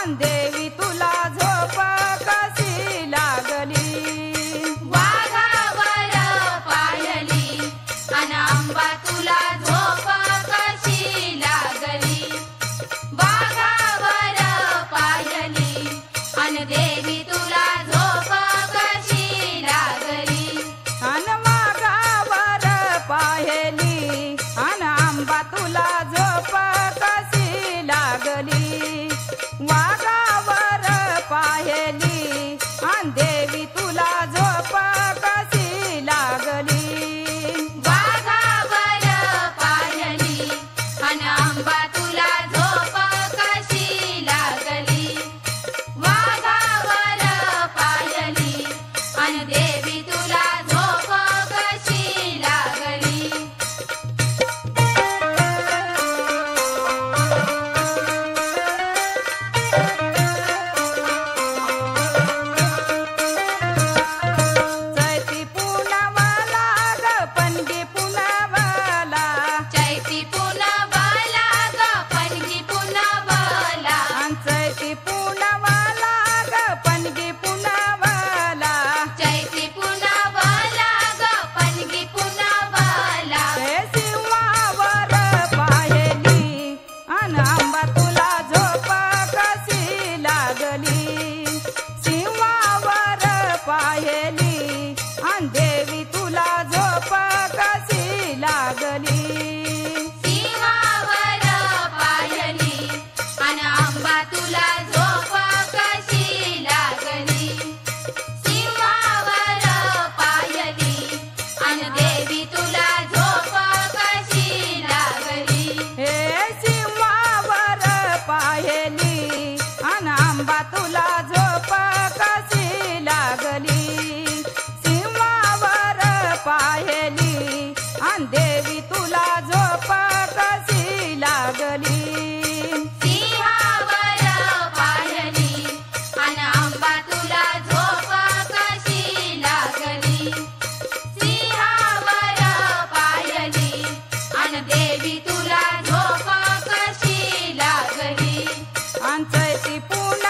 अन देवी तुला झोप कशी लागली. वाघावर पायली अन आंबा तुला झोप कशी लागली. वाघावर पायली अन देवी तुला झोप कशी लागली. अन वाघावर पाहेली अन आंबा तुला झोप कशी लागली. वाघावर पाहेली अन देवी तुला झोप कशी लागली. वाघावर पायली अन आंबा तुला झोप कशी लागली. वाघावर पायली अन देवी तुला झोप कशी लागली. चैती पुनवला ग पणगी पुनवला. चैती पुनवला ग पणगी पुनवला. अन चैती पुनवला ग पणगी पुनवला. चैती पुनवला ग पणगी पुनवला. ते सिंहावर पाहेली अन आंबा तुला झोप कशी लागली. सिंहावर पाहेली अन देवी तुला झोप कशी लागली. सिंहावर पायली अन आंबा तुला झोप कशी लागली. सिंहावर पायली अन देवी तुला झोप कशी लागली. हे सिंहावर पाहेली अन आंबा तुला झोप कशी लागली. सिंहावर पाहेली अन देवी तुला झोप कशी लागली. सिंहावर पायली अन आंबा तुला झोप कशी लागली. सिंहावर पायली अन देवी तुला झोप कशी लागली. अन चैती पुन